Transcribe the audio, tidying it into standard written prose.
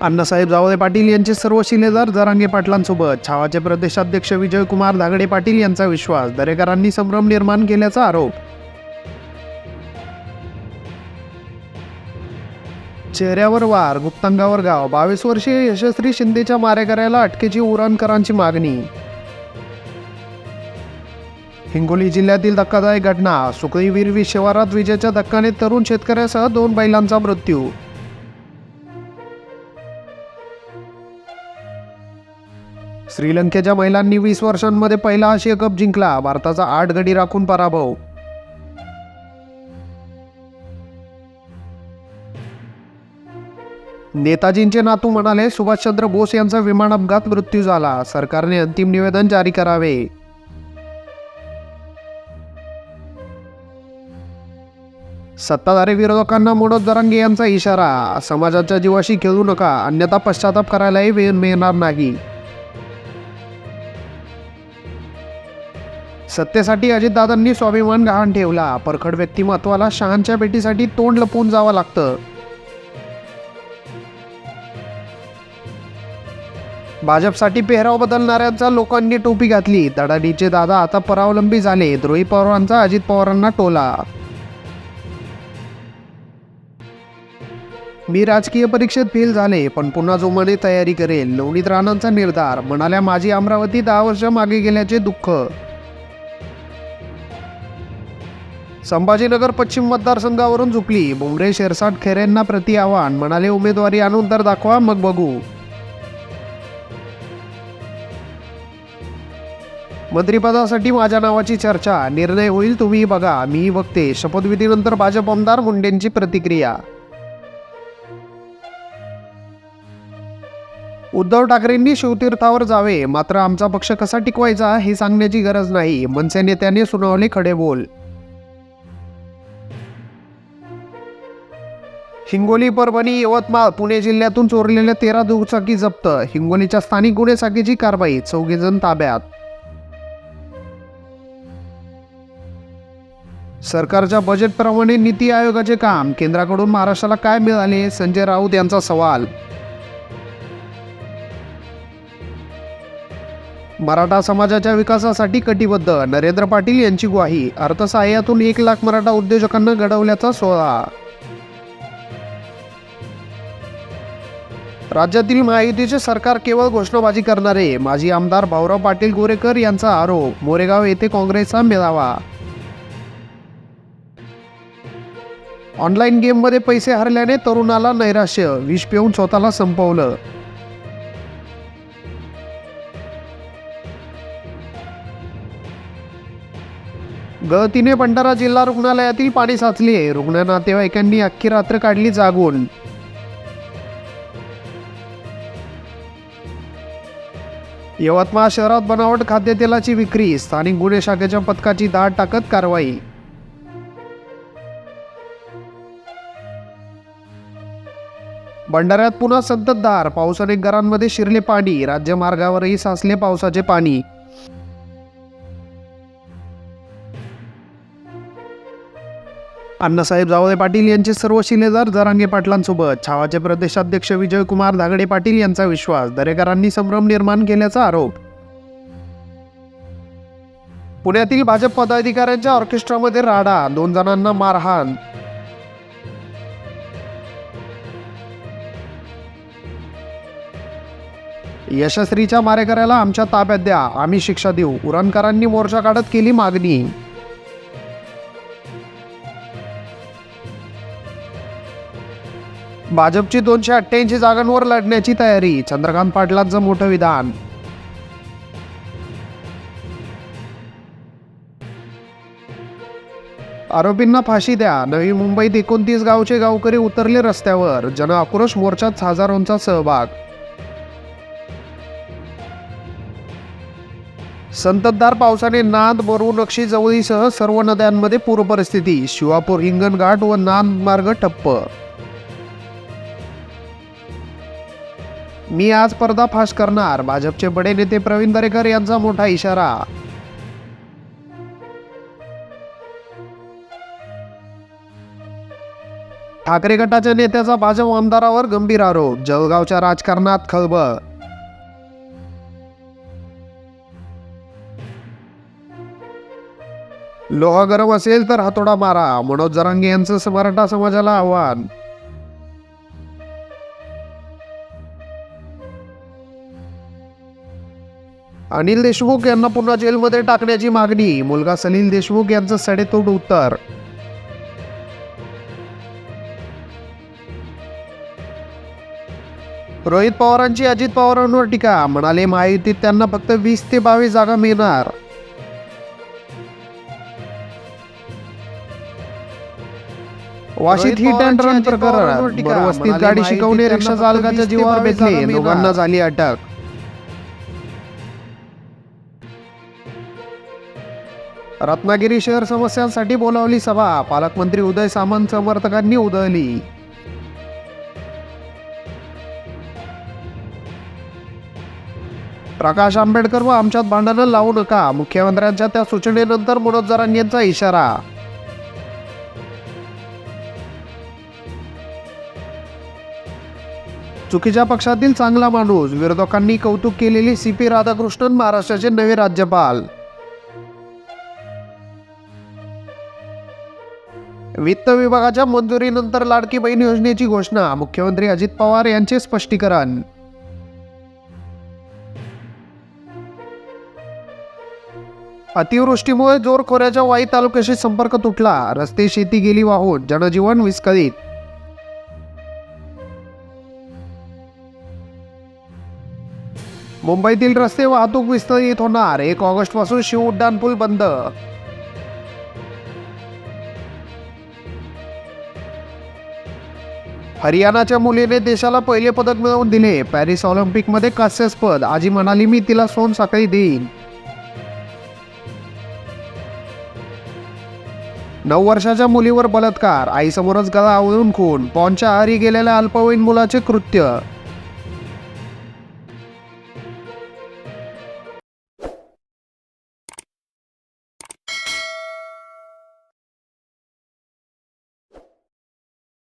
अण्णासाहेब जावळे पाटील यांचे सर्व शिलेदार जरांगे पाटलांसोबत छावाचे प्रदेशाध्यक्ष विजयकुमार धागडे पाटील यांचा विश्वास, दरेकरांनी संभ्रम निर्माण केल्याचा आरोप. चेहऱ्यावर वार, गुप्तांगावर गाव. 22 वर्षीय यशस्वी शिंदेच्या मारेकऱ्याला अटकेची उरणकरांची मागणी. हिंगोली जिल्ह्यातील धक्कादायक घटना. सुकळीविरवी शिवारात विजेच्या धक्क्याने तरुण शेतकऱ्यासह 2 बैलांचा मृत्यू. श्रीलंकेच्या महिलांनी 20 वर्षांमध्ये पहिला आशिया कप जिंकला. भारताचा 8 गडी राखून पराभव. नेताजींचे नातू म्हणाले, सुभाषचंद्र बोस यांचा विमान अपघात मृत्यू झाला. सरकारने अंतिम निवेदन जारी करावे. सत्ताधारी विरोधकांना मनोज जरांगे यांचा इशारा. समाजाच्या जीवाशी खेळू नका, अन्यथा पश्चाताप करायलाही वेळ मिळणार नाही. सत्तेसाठी अजितदादांनी स्वाभिमान गहाण ठेवला. परखड व्यक्तिमत्वाला शहांच्या भेटीसाठी तोंड लपवून जावं लागतं. भाजपसाठी पेहराव बदलणाऱ्यांचा लोकांनी टोपी घातली. धडाडीचे दादा आता परावलंबी झाले. द्रोही पवारांचा अजित पवारांना टोला. मी राजकीय परीक्षेत फेल झाले, पण पुन्हा जोमाने तयारी करेल. नवनीत राणांचा निर्धार. म्हणाल्या, माझी अमरावती 10 वर्ष मागे गेल्याचे दुःख. संभाजीनगर पश्चिम मतदारसंघावरून झुकली. बुमरे शिरसाट खैरेंना प्रति आव्हान. म्हणाले, उमेदवारी आणून तर दाखवा, मग बघू. मंत्रिपदासाठी माझ्या नावाची चर्चा. निर्णय होईल, तुम्ही बघा, मीही बघते. शपथविधीनंतर भाजप आमदार मुंडेंची प्रतिक्रिया. उद्धव ठाकरेंनी शिवतीर्थावर जावे, मात्र आमचा पक्ष कसा टिकवायचा हे सांगण्याची गरज नाही. मनसे नेत्याने सुनावले खडे बोल. हिंगोली, परभणी, यवतमाळ, पुणे जिल्ह्यातून चोरलेल्या 13 दुचाकी जप्त. हिंगोलीच्या स्थानिक गुन्हे शाखेची कारवाई. 4 जण ताब्यात. सरकारच्या बजेटप्रमाणे नीती आयोगाचे काम. केंद्राकडून महाराष्ट्राला काय मिळाले? संजय राऊत यांचा सवाल. मराठा समाजाच्या विकासासाठी कटिबद्ध. नरेंद्र पाटील यांची ग्वाही. अर्थसहाय्यातून 1 लाख मराठा उद्योजकांना घडवल्याचा सोहळा. राज्यातील महायुतीचे सरकार केवळ घोषणाबाजी करणारे. माजी आमदार भाऊराव पाटील गोरेकर यांचा आरोप. मोरेगाव येथे काँग्रेसचा मेळावा. ऑनलाईन गेममध्ये पैसे हरल्याने तरुणाला नैराश्य. विष पिऊन स्वतःला संपवलं. गळतीने भंडारा जिल्हा रुग्णालयातील पाणी साचले. रुग्ण नातेवाईकांनी अख्खी रात्र काढली जागून. यवतमाळ शहरात बनावट खाद्यतेलाची विक्री. स्थानिक गुन्हे शाखेच्या पथकाची धाड टाकत कारवाई. भंडाऱ्यात पुन्हा संततधार. पावसाने घरांमध्ये शिरले पाणी. राज्यमार्गावरही साचले पावसाचे पाणी. अण्णासाहेब जावळे पाटील यांचे सर्व शिलेदार जरांगे पाटलांसोबत छावाचे प्रदेशाध्यक्ष विजयकुमार धागडे पाटील यांचा विश्वास, दरेकरांनी संभ्रम निर्माण केल्याचा आरोप. पुण्यातील भाजप पदाधिकाऱ्यांच्या ऑर्केस्ट्रामध्ये राडा. 2 जणांना मारहाण. यशस्वीच्या मारेकऱ्याला आमच्या ताब्यात द्या, आम्ही शिक्षा देऊ. उरणकरांनी मोर्चा काढत केली मागणी. भाजपची 288 जागांवर लढण्याची तयारी. चंद्रकांत पाटलांचं मोठं विधान. आरोपींना फाशी द्या. नवी मुंबईत 29 गावचे गावकरी उतरले रस्त्यावर. जन आक्रोश मोर्चात हजारोंचा सहभाग. संततधार पावसाने नांद, बोरवू, नक्षी, जवळीसह सर्व नद्यांमध्ये पूरपरिस्थिती. शिवापूर, हिंगणघाट व नांद मार्ग ठप्प. मी आज पर्दाफाश करणार. भाजपचे बडे नेते प्रवीण दरेकर यांचा मोठा इशारा. ठाकरे गटाच्या नेत्याचा भाजप आमदारावर गंभीर आरोप, जळगावच्या राजकारणात खळबळ. लोहा गरम असेल तर हातोडा मारा, मनोज जरांगे यांचं मराठा समाजाला आव्हान. अनिल देशमुख यांना पुन्हा जेलमध्ये टाकण्याची मागणी, मुलगा सलील देशमुख यांचं सडेतोड उत्तर. रोहित पवारांची अजित पवारांवर टीका, म्हणाले महायुतीत त्यांना फक्त 20 ते 22 जागा मिळणार. वाशीत हिट अँड रन प्रकरण, वस्तीत गाडी शिकवणे रिक्षा चालकाच्या जीवावर बेतले, दोघांना झाली अटक. रत्नागिरी शहर समस्यांसाठी बोलावली सभा, पालकमंत्री उदय सामंत समर्थकांनी उधळली. प्रकाश आंबेडकर व आमच्यात भांडणं लावू नका, मुख्यमंत्र्यांच्या त्या सूचनेनंतर मनोज जरांगेंचा इशारा. चुकीच्या पक्षातील चांगला माणूस, विरोधकांनी कौतुक केलेली CP राधाकृष्णन महाराष्ट्राचे नवे राज्यपाल. वित्त विभागाच्या मंजुरीनंतर लाडकी बहीण योजनेची घोषणा, मुख्यमंत्री अजित पवार यांचे स्पष्टीकरण. अतिवृष्टीमुळे जोरखोऱ्याच्या वाई तालुक्याशी संपर्क तुटला, रस्ते शेती गेली वाहून, जनजीवन विस्कळीत. मुंबईतील रस्ते वाहतूक विस्कळीत होणार, 1 ऑगस्ट पासून शिव उड्डाणपूल बंद. हरियाणाच्या मुलीने देशाला पहिले पदक मिळवून दिले, पॅरिस ऑलिम्पिकमध्ये कांस्यास्पद, आजी म्हणाली मी तिला सोन साखळी देईन. 9 वर्षाच्या मुलीवर बलात्कार, आईसमोरच गळा आवळून खून, पॉनच्या आहारी गेलेल्या अल्पवयीन मुलाचे कृत्य.